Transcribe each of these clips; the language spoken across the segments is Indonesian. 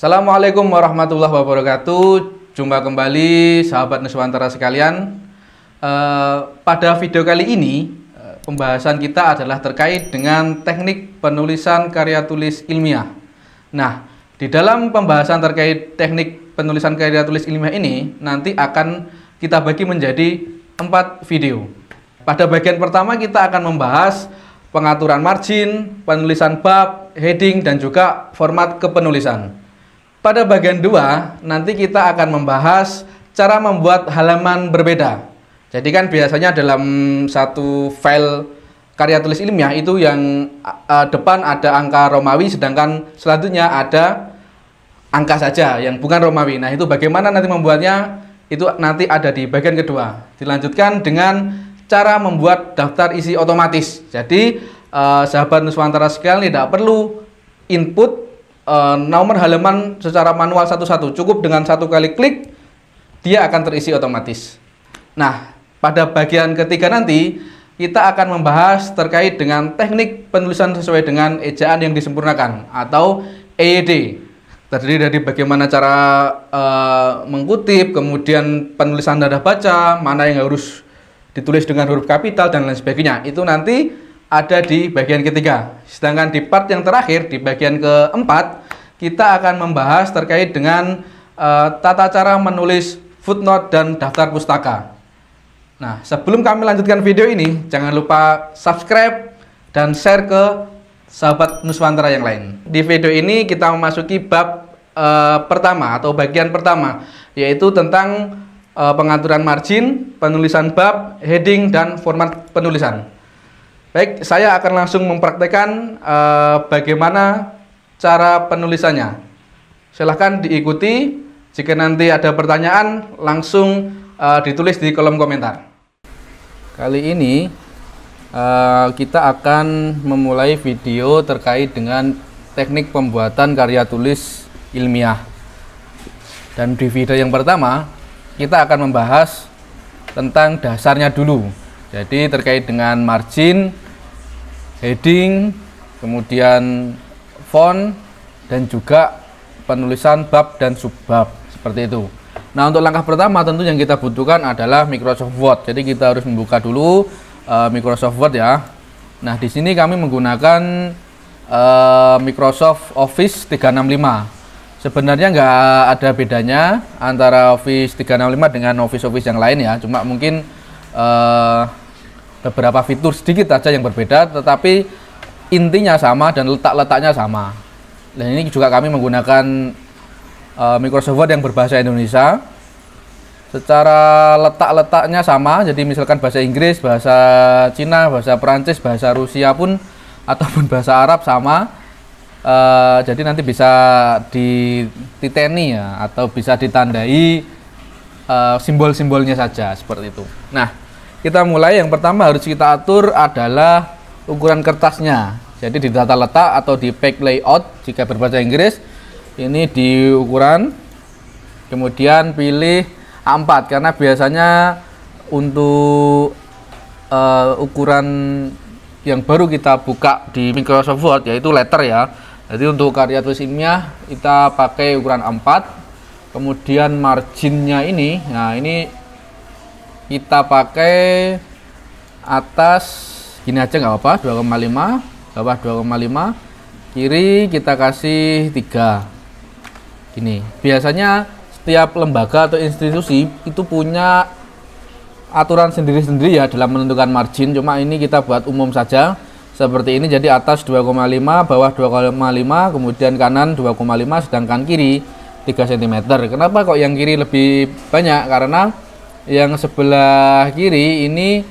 Assalamualaikum warahmatullahi wabarakatuh. Jumpa kembali sahabat Nuswantara sekalian. Pada video kali ini pembahasan kita adalah terkait dengan teknik penulisan karya tulis ilmiah. Nah, di dalam pembahasan terkait teknik penulisan karya tulis ilmiah ini nanti akan kita bagi menjadi 4 video. Pada bagian pertama kita akan membahas pengaturan margin, penulisan bab, heading, dan juga format kepenulisan. Pada bagian 2 nanti kita akan membahas cara membuat halaman berbeda. Jadi kan biasanya dalam satu file karya tulis ilmiah itu yang depan ada angka Romawi, sedangkan selanjutnya ada angka saja yang bukan Romawi. Nah, itu bagaimana nanti membuatnya, itu nanti ada di bagian kedua. Dilanjutkan dengan cara membuat daftar isi otomatis. Jadi sahabat Nuswantara sekalian tidak perlu input nomor halaman secara manual satu-satu, cukup dengan satu kali klik dia akan terisi otomatis. Nah, pada bagian ketiga nanti kita akan membahas terkait dengan teknik penulisan sesuai dengan ejaan yang disempurnakan atau EYD. Terdiri dari bagaimana cara mengutip, kemudian penulisan tanda baca, mana yang harus ditulis dengan huruf kapital dan lain sebagainya. Itu nanti ada di bagian ketiga. Sedangkan di part yang terakhir, di bagian keempat, kita akan membahas terkait dengan tata cara menulis footnote dan daftar pustaka. Nah, sebelum kami lanjutkan video ini, jangan lupa subscribe dan share ke sahabat Nuswantara yang lain. Di video ini kita memasuki bab pertama atau bagian pertama, yaitu tentang pengaturan margin, penulisan bab, heading, dan format penulisan. Baik, saya akan langsung mempraktekkan bagaimana cara penulisannya. Silahkan diikuti. Jika nanti ada pertanyaan, langsung ditulis di kolom komentar. Kali ini kita akan memulai video terkait dengan teknik pembuatan karya tulis ilmiah. Dan di video yang pertama, kita akan membahas tentang dasarnya dulu. Jadi terkait dengan margin, heading, kemudian font, dan juga penulisan bab dan subbab, seperti itu. Nah, untuk langkah pertama tentu yang kita butuhkan adalah Microsoft Word. Jadi kita harus membuka dulu Microsoft Word ya. Nah, di sini kami menggunakan Microsoft Office 365. Sebenarnya nggak ada bedanya antara Office 365 dengan Office yang lain ya. Cuma mungkin beberapa fitur sedikit saja yang berbeda, tetapi intinya sama dan letak-letaknya sama. Dan ini juga kami menggunakan Microsoft Word yang berbahasa Indonesia. Secara letak-letaknya sama, jadi misalkan bahasa Inggris, bahasa Cina, bahasa Perancis, bahasa Rusia pun ataupun bahasa Arab sama. Jadi nanti bisa dititeni ya, atau bisa ditandai simbol-simbolnya saja, seperti itu. Nah, kita mulai. Yang pertama harus kita atur adalah ukuran kertasnya. Jadi di tata letak atau di page layout jika berbahasa Inggris, ini di ukuran, kemudian pilih A4 karena biasanya untuk ukuran yang baru kita buka di Microsoft Word yaitu letter ya. Jadi untuk karya tulis ilmiah kita pakai ukuran A4. Kemudian marginnya ini, nah ini kita pakai atas gini aja nggak apa-apa, 2,5, bawah 2,5, kiri kita kasih 3. Gini, biasanya setiap lembaga atau institusi itu punya aturan sendiri-sendiri ya dalam menentukan margin. Cuma ini kita buat umum saja seperti ini. Jadi atas 2,5, bawah 2,5, kemudian kanan 2,5, sedangkan kiri 3 cm. Kenapa kok yang kiri lebih banyak? Karena yang sebelah kiri ini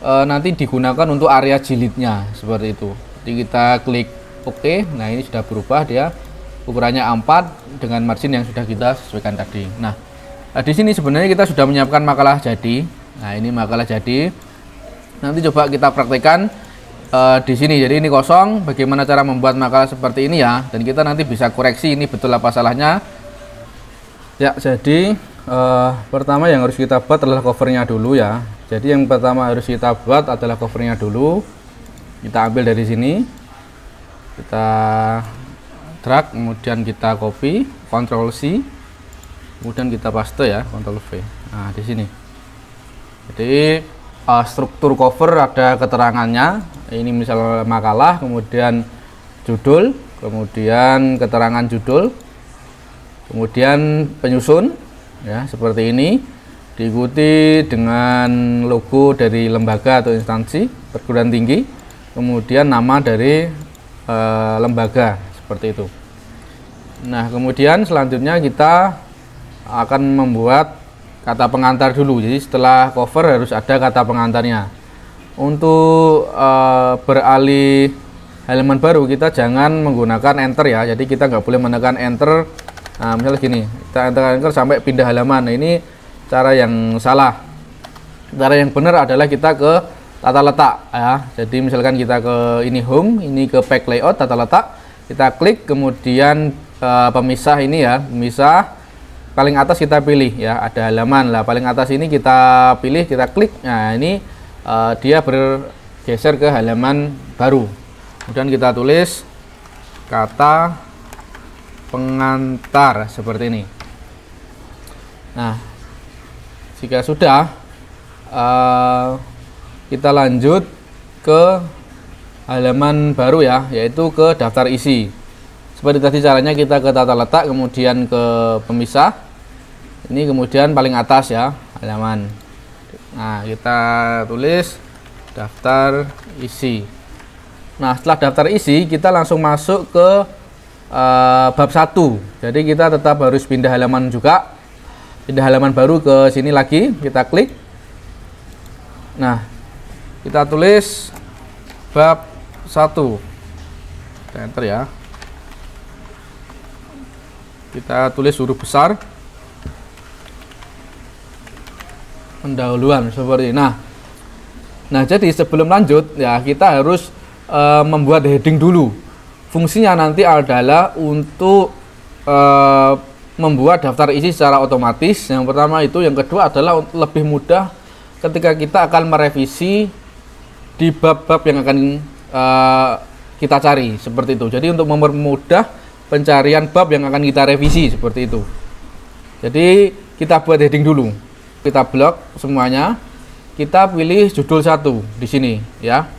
nanti digunakan untuk area jilidnya, seperti itu. Jadi kita klik OK. Nah, ini sudah berubah, dia ukurannya A4 dengan margin yang sudah kita sesuaikan tadi. Nah, di sini sebenarnya kita sudah menyiapkan makalah jadi. Nah, ini makalah jadi. Nanti coba kita praktekkan di sini. Jadi ini kosong. Bagaimana cara membuat makalah seperti ini ya? Dan kita nanti bisa koreksi ini betul apa salahnya. Ya, jadi pertama yang harus kita buat adalah covernya dulu ya. Jadi yang pertama harus kita buat adalah covernya dulu. Kita ambil dari sini, kita drag, kemudian kita copy, Ctrl C, kemudian kita paste ya, Ctrl V. Nah, di sini. Jadi struktur cover ada keterangannya. Ini misal makalah, kemudian judul, kemudian keterangan judul, kemudian penyusun ya seperti ini, diikuti dengan logo dari lembaga atau instansi perguruan tinggi, kemudian nama dari lembaga seperti itu. Nah, kemudian selanjutnya kita akan membuat kata pengantar dulu. Jadi setelah cover harus ada kata pengantarnya. Untuk beralih halaman baru kita jangan menggunakan enter ya. Jadi kita nggak boleh menekan enter. Nah, misalnya gini, kita enter sampai pindah halaman. Nah, ini cara yang salah. Cara yang benar adalah kita ke tata letak ya. Jadi misalkan kita ke ini home, ini ke pack layout, tata letak, kita klik, kemudian pemisah ini ya, pemisah paling atas kita pilih ya, ada halaman lah, paling atas ini kita pilih, kita klik. Nah, ini dia bergeser ke halaman baru. Kemudian kita tulis kata pengantar seperti ini. Nah, jika sudah kita lanjut ke halaman baru ya, yaitu ke daftar isi. Seperti tadi caranya, kita ke tata letak, kemudian ke pemisah, ini kemudian paling atas ya halaman. Nah, kita tulis daftar isi. Nah, setelah daftar isi kita langsung masuk ke bab 1. Jadi kita tetap harus pindah halaman juga, pindah halaman baru ke sini lagi, kita klik. Nah, kita tulis bab 1, kita enter ya, kita tulis huruf besar, pendahuluan seperti ini. Nah, jadi sebelum lanjut ya kita harus membuat heading dulu. Fungsinya nanti adalah untuk membuat daftar isi secara otomatis. Yang pertama itu, yang kedua adalah lebih mudah ketika kita akan merevisi di bab-bab yang akan kita cari seperti itu. Jadi untuk mempermudah pencarian bab yang akan kita revisi seperti itu. Jadi kita buat heading dulu. Kita blok semuanya. Kita pilih judul 1 di sini ya.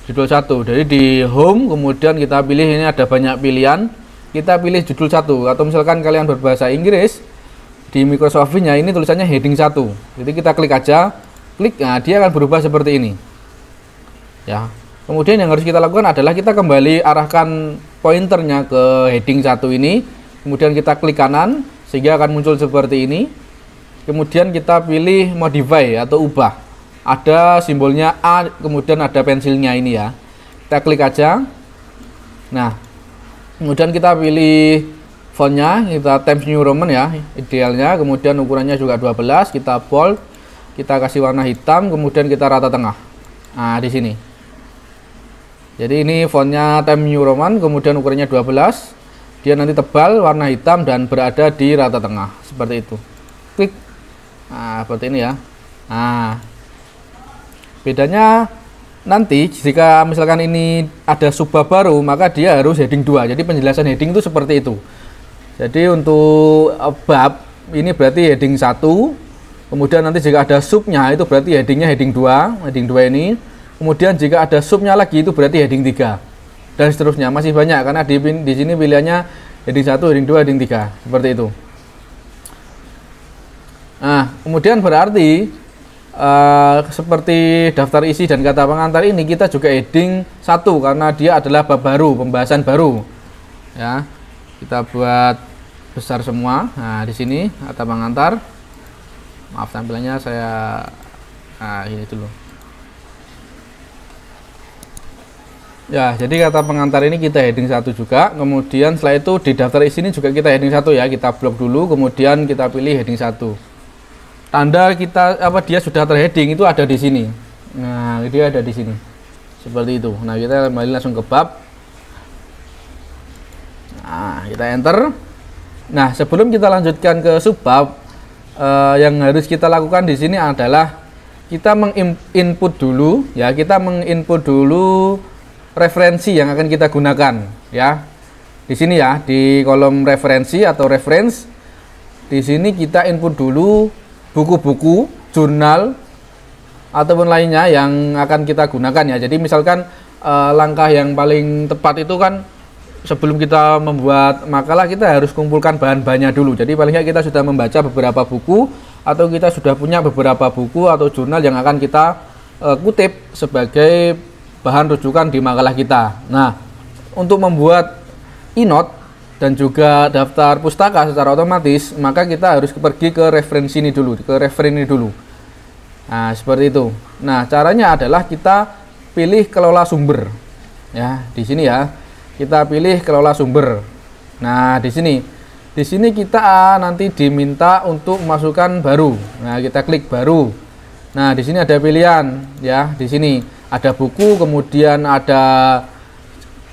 Judul 1. Jadi di home, kemudian kita pilih, ini ada banyak pilihan. Kita pilih judul 1, atau misalkan kalian berbahasa Inggris di Microsoft Office-nya ini tulisannya heading 1. Jadi kita klik aja, klik, nah dia akan berubah seperti ini. Ya. Kemudian yang harus kita lakukan adalah kita kembali arahkan pointernya ke heading 1 ini, kemudian kita klik kanan sehingga akan muncul seperti ini. Kemudian kita pilih modify atau ubah. Ada simbolnya A, kemudian ada pensilnya ini ya. Kita klik aja. Nah, kemudian kita pilih fontnya, kita Times New Roman ya, idealnya. Kemudian ukurannya juga 12, kita bold, kita kasih warna hitam, kemudian kita rata tengah. Nah, di sini. Jadi ini fontnya Times New Roman, kemudian ukurannya 12, dia nanti tebal, warna hitam, dan berada di rata tengah seperti itu. Klik. Nah, seperti ini ya. Nah, bedanya nanti jika misalkan ini ada subbab baru, maka dia harus heading 2. Jadi penjelasan heading itu seperti itu. Jadi untuk bab ini berarti heading 1, kemudian nanti jika ada subnya itu berarti headingnya heading 2, heading 2 ini. Kemudian jika ada subnya lagi itu berarti heading 3, dan seterusnya. Masih banyak karena di sini pilihannya heading 1, heading 2, heading 3 seperti itu. Nah, kemudian berarti seperti daftar isi dan kata pengantar ini kita juga heading 1 karena dia adalah bab baru, pembahasan baru. Ya. Kita buat besar semua. Nah, di sini kata pengantar. Maaf tampilannya saya ini dulu. Ya, jadi kata pengantar ini kita heading 1 juga. Kemudian setelah itu di daftar isi ini juga kita heading 1 ya. Kita blok dulu, kemudian kita pilih heading 1. Tanda kita dia sudah terheading itu ada di sini. Nah, dia ada di sini. Seperti itu. Nah, kita kembali langsung ke bab. Nah, kita enter. Nah, sebelum kita lanjutkan ke subbab, yang harus kita lakukan di sini adalah kita menginput dulu ya, kita menginput dulu referensi yang akan kita gunakan ya. di sini ya, di kolom referensi atau reference. Di sini kita input dulu buku-buku, jurnal ataupun lainnya yang akan kita gunakan ya. Jadi misalkan langkah yang paling tepat itu kan sebelum kita membuat makalah kita harus kumpulkan bahan-bahannya dulu. Jadi paling nggak kita sudah membaca beberapa buku atau kita sudah punya beberapa buku atau jurnal yang akan kita kutip sebagai bahan rujukan di makalah kita. Nah, untuk membuat e-note dan juga daftar pustaka secara otomatis, maka kita harus pergi ke referensi ini dulu, ke referen ini dulu. Nah, seperti itu. Nah, caranya adalah kita pilih kelola sumber. Ya, di sini ya. Kita pilih kelola sumber. Nah, di sini. Di sini kita nanti diminta untuk masukkan baru. Nah, kita klik baru. Nah, di sini ada pilihan ya. Di sini ada buku, kemudian ada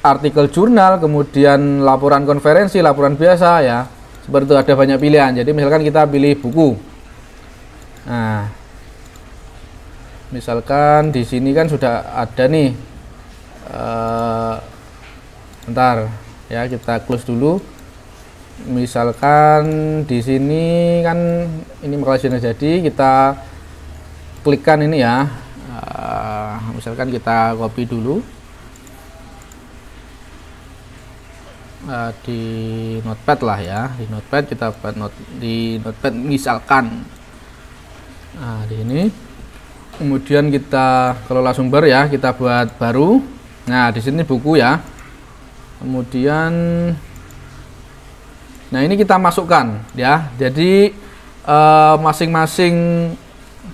artikel jurnal, kemudian laporan konferensi, laporan biasa ya. Seperti itu, ada banyak pilihan. Jadi misalkan kita pilih buku. Nah, misalkan di sini kan sudah ada nih. Bentar ya, kita close dulu. Misalkan di sini kan ini makalah sudah jadi, kita klikkan ini ya. Misalkan kita copy dulu. Di notepad lah ya, di notepad kita buat di notepad misalkan. Nah, di ini kemudian kita kelola sumber ya, kita buat baru. Nah, di sini buku ya, kemudian nah ini kita masukkan ya. Jadi masing-masing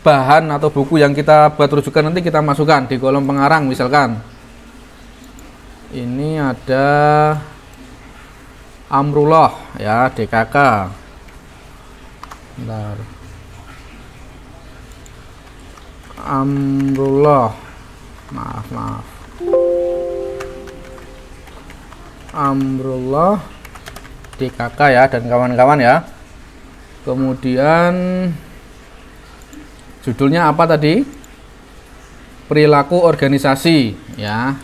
bahan atau buku yang kita buat rujukan nanti kita masukkan di kolom pengarang. Misalkan ini ada Amrullah ya, DKK. Bentar. Amrullah. Maaf. Amrullah DKK ya dan kawan-kawan ya. Kemudian judulnya apa tadi? Perilaku organisasi ya.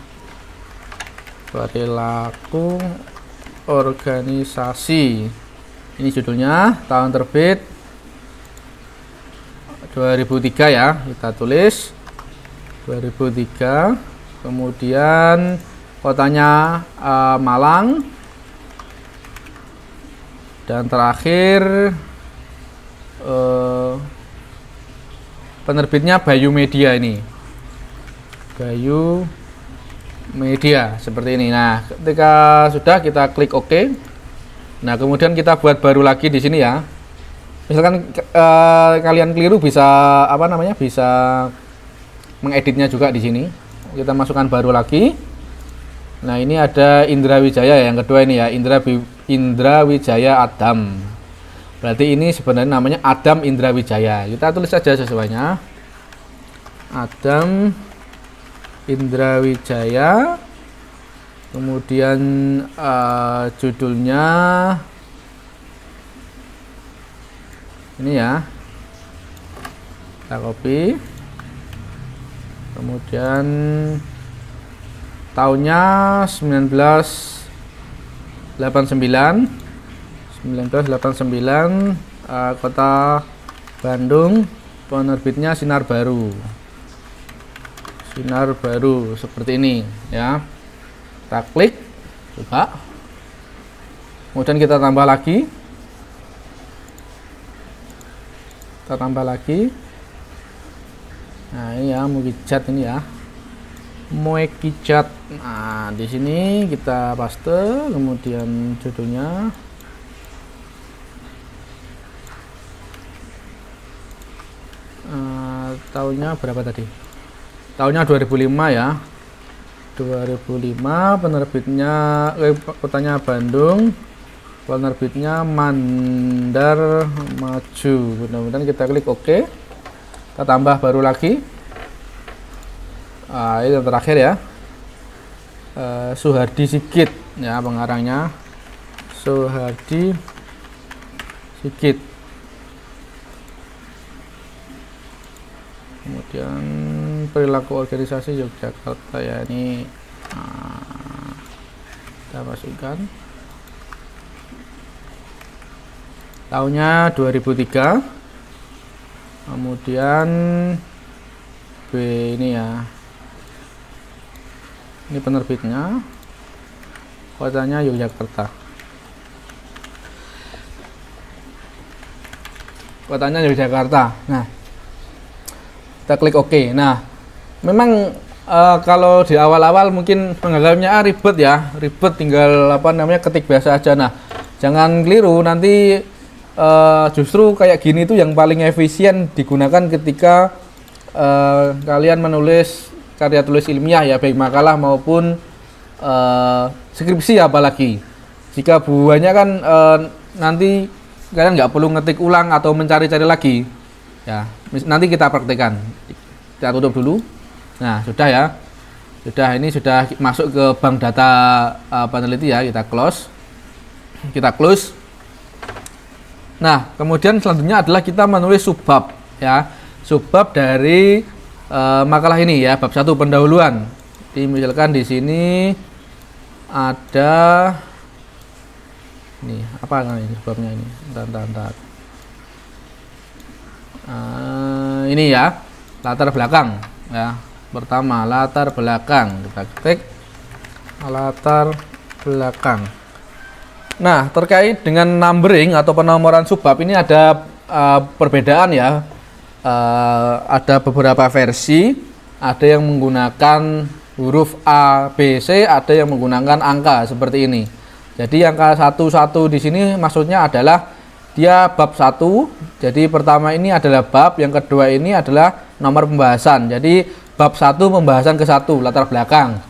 Perilaku organisasi. Ini judulnya, tahun terbit 2003 ya, kita tulis 2003. Kemudian kotanya Malang, dan terakhir penerbitnya Bayu Media. Ini Bayu Media seperti ini. Nah, ketika sudah kita klik OK. Nah, kemudian kita buat baru lagi di sini ya. Misalkan kalian keliru bisa bisa mengeditnya juga di sini. Kita masukkan baru lagi. Nah, ini ada Indra Wijaya yang kedua ini ya, Indra Wijaya Adam. Berarti ini sebenarnya namanya Adam Indra Wijaya. Kita tulis saja sesuainya. Adam Indra Wijaya, kemudian judulnya ini ya, kita copy, kemudian tahunnya 1989, kota Bandung, penerbitnya Sinar Baru. Sinar Baru seperti ini ya. Kita klik, coba. Kemudian kita tambah lagi. Nah, ini ya Mukijat ini ya. Mukijat. Nah, di sini kita paste, kemudian judulnya tahunnya berapa tadi? Tahunnya 2005 ya. 2005, penerbitnya kotanya Bandung, penerbitnya Mandar Maju. Mudah-mudahan kita klik OK. Kita tambah baru lagi. Ini yang terakhir ya. Suhardi Sigit ya, pengarangnya Suhardi Sigit. Kemudian perilaku organisasi Yogyakarta ya, ini kita masukkan. tahunnya 2003. Kemudian B ini ya, ini penerbitnya, kotanya Yogyakarta. Kotanya Yogyakarta. Nah, kita klik OK. Nah, memang kalau di awal-awal mungkin penggagalannya ribet ya, ribet, tinggal apa namanya ketik biasa aja. Nah, jangan keliru, nanti justru kayak gini tuh yang paling efisien digunakan ketika kalian menulis karya tulis ilmiah ya, baik makalah maupun skripsi. Apalagi jika buahnya kan nanti kalian nggak perlu ngetik ulang atau mencari-cari lagi ya. Nanti kita praktekkan. Kita tutup dulu. Nah, sudah ya, sudah, ini sudah masuk ke bank data peneliti ya. Kita close, kita close. Nah, kemudian selanjutnya adalah kita menulis subbab ya, subbab dari makalah ini ya, bab 1 pendahuluan. Jadi misalkan di sini ada ini apa namanya subbabnya ini, bentar. Ini ya, latar belakang ya. Pertama, latar belakang, kita ketik latar belakang. Nah, terkait dengan numbering atau penomoran subbab ini ada perbedaan ya. Ada beberapa versi, ada yang menggunakan huruf A, B, C, ada yang menggunakan angka seperti ini. Jadi angka 11 di sini maksudnya adalah dia bab 1. Jadi pertama ini adalah bab, yang kedua ini adalah nomor pembahasan. Jadi bab 1 pembahasan ke-1 latar belakang.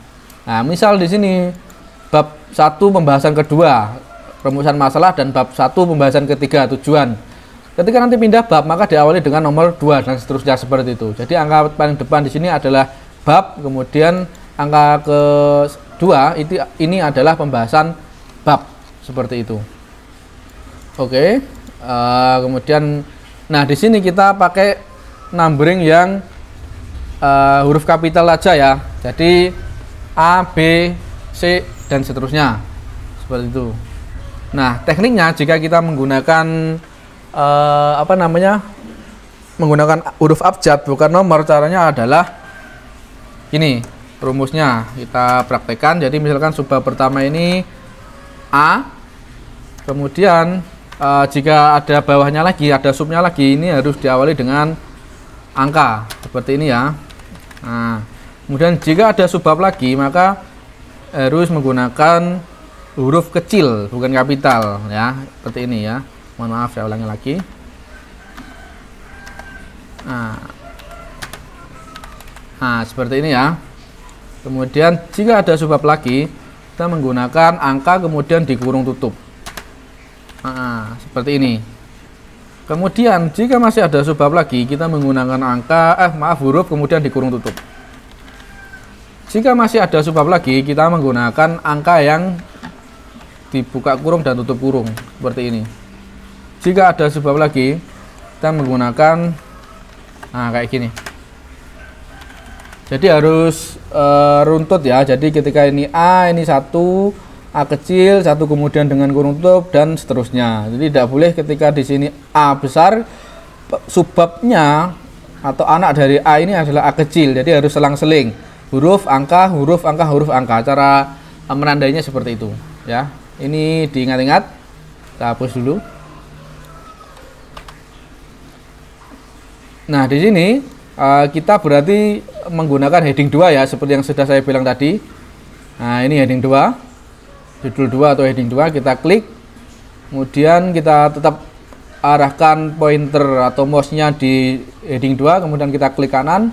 Nah, misal di sini bab 1 pembahasan kedua perumusan masalah, dan bab 1 pembahasan ketiga tujuan. Ketika nanti pindah bab maka diawali dengan nomor 2 dan seterusnya seperti itu. Jadi angka paling depan di sini adalah bab, kemudian angka kedua ini adalah pembahasan bab seperti itu. Oke. Kemudian nah di sini kita pakai numbering yang huruf kapital aja ya. Jadi A, B, C dan seterusnya seperti itu. Nah, tekniknya jika kita menggunakan menggunakan huruf abjad bukan nomor, caranya adalah ini rumusnya kita praktekkan. Jadi misalkan subbab pertama ini A, kemudian jika ada bawahnya lagi, ada subnya lagi, ini harus diawali dengan angka seperti ini ya. Nah, kemudian jika ada subbab lagi maka harus menggunakan huruf kecil bukan kapital ya, seperti ini ya. Mohon maaf, saya ulangi lagi. Nah, seperti ini ya. Kemudian jika ada subbab lagi, kita menggunakan angka kemudian dikurung tutup. Nah, seperti ini. Kemudian jika masih ada subbab lagi, kita menggunakan huruf kemudian dikurung tutup. Jika masih ada subbab lagi, kita menggunakan angka yang dibuka kurung dan tutup kurung seperti ini. Jika ada subbab lagi, kita menggunakan kayak gini. Jadi harus runtut ya. Jadi ketika ini A, ini 1, A kecil, 1 kemudian dengan kurung tutup dan seterusnya. Jadi tidak boleh ketika di sini A besar, subbabnya atau anak dari A ini adalah A kecil. Jadi harus selang-seling. Huruf angka, huruf angka, huruf angka. Cara menandainya seperti itu ya. Ini diingat-ingat. Kita hapus dulu. Nah, di sini kita berarti menggunakan heading 2 ya, seperti yang sudah saya bilang tadi. Nah, ini heading 2, judul 2 atau heading 2, kita klik. Kemudian kita tetap arahkan pointer atau mouse-nya di heading 2, kemudian kita klik kanan,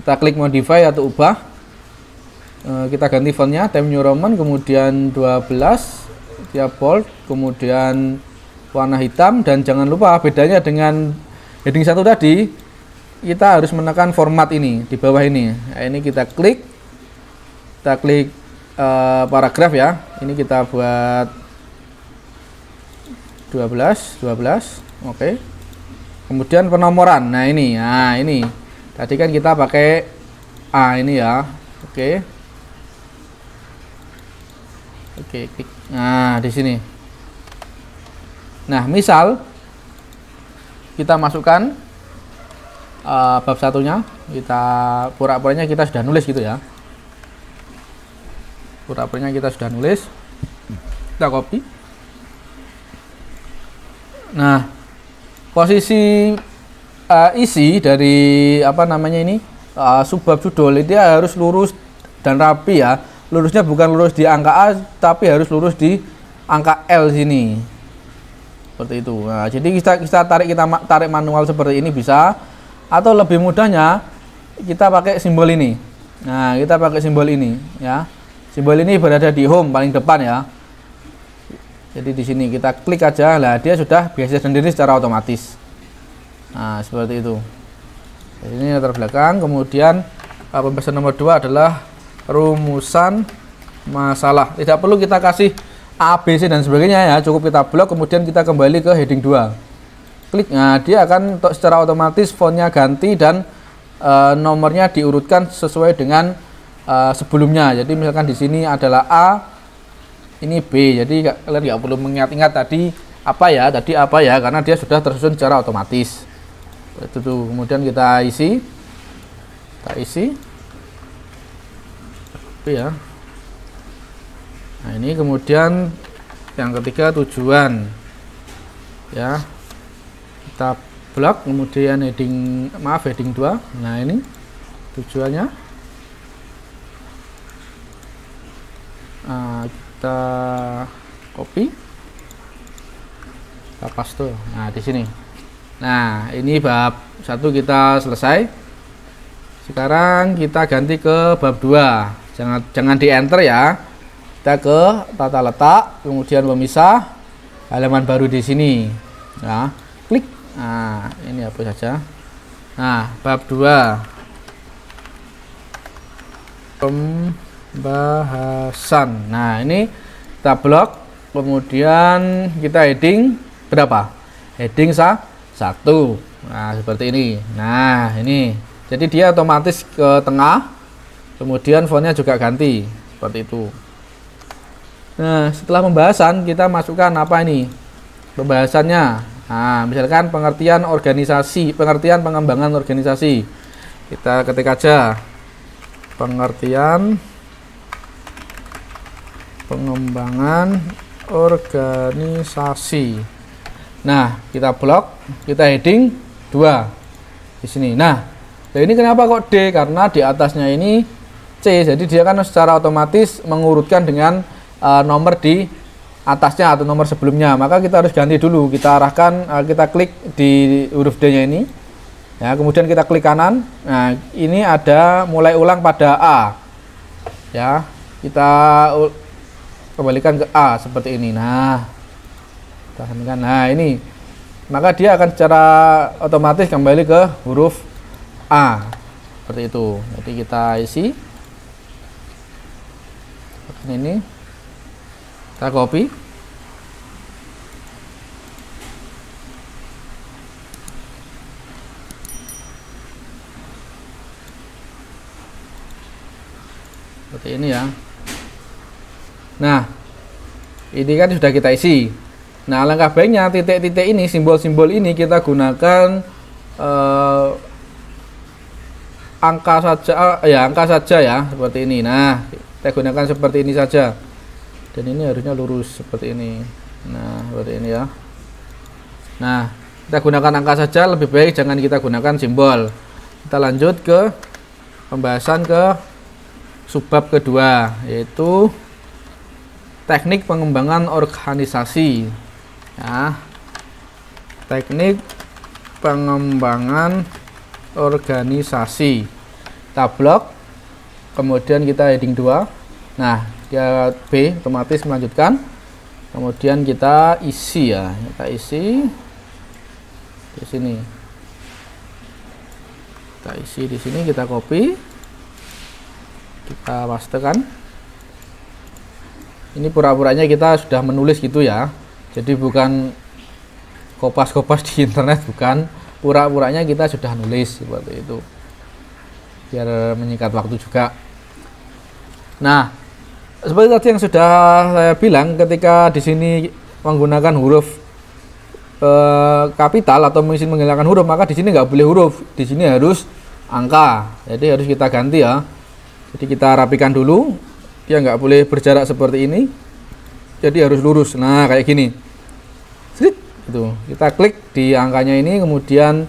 kita klik modify atau ubah. Kita ganti fontnya Times New Roman, kemudian 12, dia bold, kemudian warna hitam, dan jangan lupa bedanya dengan heading 1 tadi, kita harus menekan format ini di bawah ini. Nah, ini kita klik paragraf ya. Ini kita buat 12. Oke. Kemudian penomoran. Nah, ini tadi kan kita pakai A ini ya. Oke, klik. Nah, di sini. Nah, misal kita masukkan bab satunya, kita pura-puranya kita sudah nulis gitu ya. Pura-puranya kita sudah nulis, kita copy. Nah, posisi isi dari apa namanya ini subbab judul itu harus lurus dan rapi ya. Lurusnya bukan lurus di angka A, tapi harus lurus di angka L sini. Seperti itu. Nah, jadi kita tarik manual seperti ini bisa, atau lebih mudahnya kita pakai simbol ini. Nah, kita pakai simbol ini ya. Simbol ini berada di home paling depan ya. Jadi di sini kita klik aja, lah dia sudah biasa sendiri secara otomatis. Nah, seperti itu. Jadi ini latar belakang. Kemudian pembahasan nomor 2 adalah rumusan masalah. Tidak perlu kita kasih A, B, C dan sebagainya ya. Cukup kita blok, kemudian kita kembali ke heading 2. Klik. Nah, dia akan secara otomatis fontnya ganti dan nomornya diurutkan sesuai dengan sebelumnya. Jadi misalkan di sini adalah A, ini B. Jadi kalian nggak perlu mengingat-ingat tadi apa ya, karena dia sudah tersusun secara otomatis. Itu tuh. Kemudian kita isi, ya. Nah, ini kemudian yang ketiga tujuan, ya. Kita blok, kemudian heading 2. Nah, ini tujuannya. Kita copy, kita paste. Nah, di sini. Nah, ini bab 1 kita selesai. Sekarang kita ganti ke bab 2. Jangan di enter ya. Kita ke tata letak, kemudian pemisah, halaman baru di sini. Nah, klik. Nah, ini hapus saja. Nah, bab 2. Pembahasan. Nah, ini kita blok, kemudian kita heading berapa? Heading 1. Nah, seperti ini. Nah, ini. Jadi dia otomatis ke tengah. Kemudian fontnya juga ganti. Seperti itu. Nah, setelah pembahasan kita masukkan apa ini? Pembahasannya. Nah, misalkan pengertian pengembangan organisasi. Kita ketik aja. Pengertian pengembangan organisasi. Nah, kita blok, kita heading 2 di sini. Nah, ini kenapa kok D? Karena di atasnya ini C, jadi dia kan secara otomatis mengurutkan dengan nomor di atasnya atau nomor sebelumnya. Maka kita harus ganti dulu. Kita arahkan, kita klik di huruf D-nya ini. Ya, kemudian kita klik kanan. Nah, ini ada mulai ulang pada A. Ya, kita kembalikan ke A seperti ini. Nah, kita hentikan. Nah, ini. Maka dia akan secara otomatis kembali ke huruf A. Seperti itu. Jadi kita isi. Seperti ini. Kita copy. Seperti ini ya. Nah, ini kan sudah kita isi. Nah, alangkah baiknya titik-titik ini, simbol-simbol ini kita gunakan angka saja ya, seperti ini. Nah, kita gunakan seperti ini saja. Dan ini harusnya lurus seperti ini. Nah, seperti ini ya. Nah, kita gunakan angka saja, lebih baik jangan kita gunakan simbol. Kita lanjut ke pembahasan ke subbab kedua, yaitu teknik pengembangan organisasi. Ya, teknik pengembangan organisasi. Kita blok, kemudian kita heading 2. Nah, dia B otomatis melanjutkan. Kemudian kita isi ya, kita isi di sini. Kita isi di sini, kita copy, kita pastekan. Ini pura-puranya kita sudah menulis gitu ya. Jadi bukan kopas-kopas di internet, bukan. Pura-puranya kita sudah nulis seperti itu. Biar menyingkat waktu juga. Nah, seperti tadi yang sudah saya bilang, ketika di sini menggunakan huruf kapital atau mesin menghilangkan huruf, maka di sini nggak boleh huruf, di sini harus angka. Jadi harus kita ganti ya. Jadi kita rapikan dulu, dia nggak boleh berjarak seperti ini, jadi harus lurus. Nah kayak gini, itu kita klik di angkanya ini, kemudian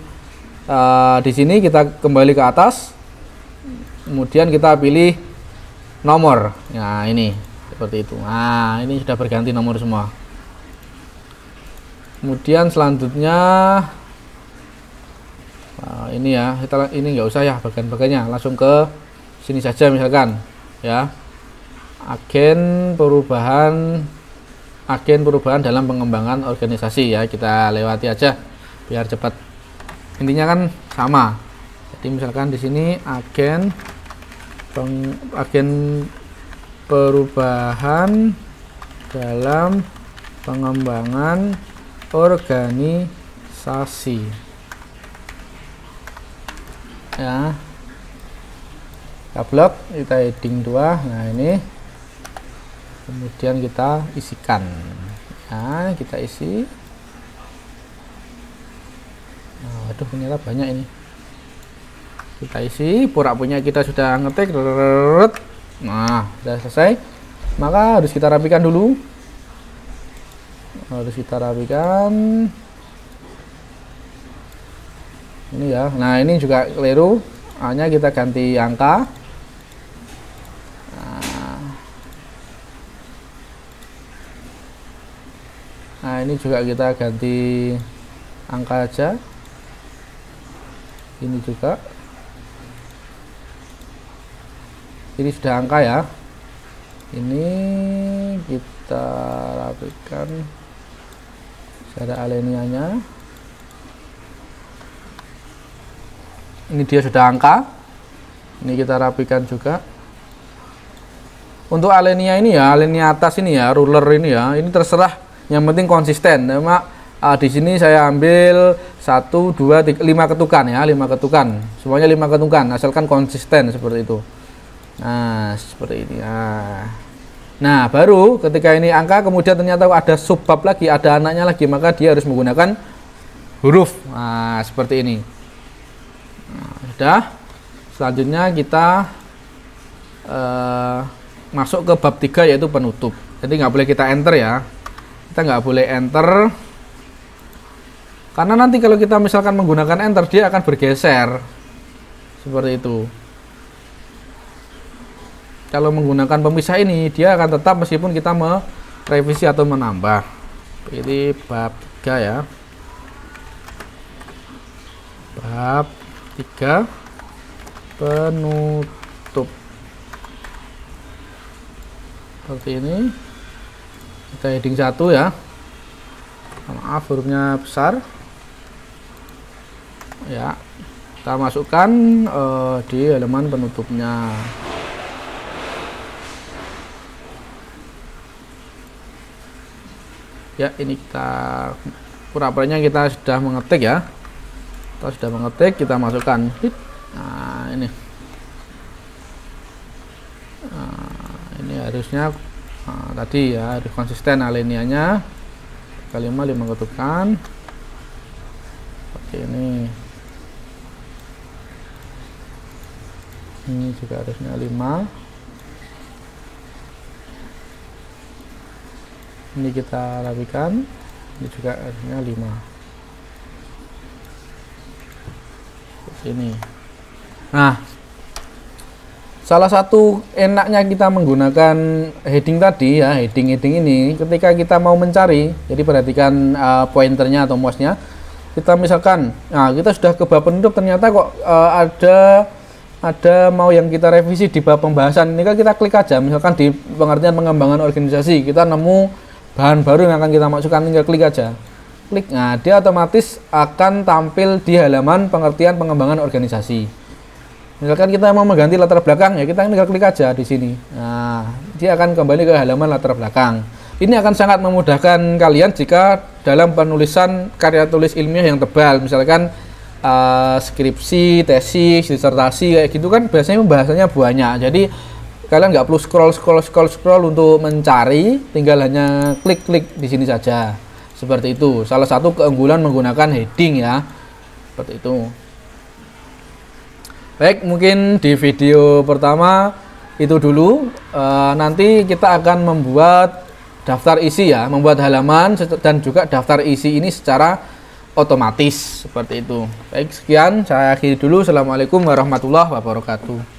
di sini kita kembali ke atas, kemudian kita pilih nomor. Nah ini seperti itu. Nah ini sudah berganti nomor semua. Kemudian selanjutnya ini ya, ini nggak usah ya bagian-bagiannya, langsung ke sini saja misalkan ya, agen perubahan dalam pengembangan organisasi ya, kita lewati aja biar cepat. Intinya kan sama. Jadi misalkan di sini agen perubahan dalam pengembangan organisasi ya, kita blok, kita heading 2. Nah ini kemudian kita isikan ya, kita isi. Nah, aduh ternyata banyak ini, kita isi, pura punya kita sudah ngetik. Nah sudah selesai, maka harus kita rapikan dulu. Ini ya. Nah ini juga keliru, hanya kita ganti angka. Nah ini juga kita ganti angka aja, ini juga, ini sudah angka ya. Ini kita rapikan secara alenianya. Ini dia sudah angka, ini kita rapikan juga. Untuk alenia ini ya, alenia atas ini ya, ruler ini ya, ini terserah, yang penting konsisten. Memang di sini saya ambil 1, 2, 3, 5 ketukan ya, 5 ketukan, semuanya 5 ketukan, asalkan konsisten seperti itu. Nah seperti ini ya. Nah baru ketika ini angka, kemudian ternyata ada subbab lagi, ada anaknya lagi, maka dia harus menggunakan huruf. Nah seperti ini. Nah, sudah. Selanjutnya kita masuk ke bab 3, yaitu penutup. Jadi nggak boleh kita enter ya, kita nggak boleh enter, karena nanti kalau kita misalkan menggunakan enter, dia akan bergeser seperti itu. Kalau menggunakan pemisah ini, dia akan tetap meskipun kita merevisi atau menambah. Ini bab 3 ya, bab 3 penutup seperti ini. Kita heading 1 ya, maaf hurufnya besar ya, kita masukkan di halaman penutupnya. Ya ini kita pura-puranya kita sudah mengetik ya, kita masukkan. Nah ini, ini harusnya tadi ya, harus konsisten alenianya. Kalimat 5 ketukan seperti ini. Ini juga harusnya 5. Ini kita rapikan, ini juga harusnya 5 seperti ini. Nah salah satu enaknya kita menggunakan heading tadi ya, heading ini ketika kita mau mencari, jadi perhatikan pointernya atau mouse-nya. Kita misalkan, nah kita sudah ke bab penutup, ternyata kok ada mau yang kita revisi di bab pembahasan ini, kan kita klik aja. Misalkan di pengertian pengembangan organisasi, kita nemu bahan baru yang akan kita masukkan, tinggal klik aja, klik. Nah dia otomatis akan tampil di halaman pengertian pengembangan organisasi. Misalkan kita mau mengganti latar belakang ya, kita tinggal klik aja di sini. Nah dia akan kembali ke halaman latar belakang. Ini akan sangat memudahkan kalian jika dalam penulisan karya tulis ilmiah yang tebal, misalkan skripsi, tesis, disertasi kayak gitu kan, biasanya pembahasannya banyak. Jadi kalian nggak perlu scroll untuk mencari, tinggal hanya klik di sini saja Seperti itu. Salah satu keunggulan menggunakan heading ya. Seperti itu. Baik, mungkin di video pertama itu dulu. Nanti kita akan membuat daftar isi ya, membuat halaman dan juga daftar isi ini secara otomatis seperti itu. Baik, sekian saya akhiri dulu. Assalamualaikum warahmatullahi wabarakatuh.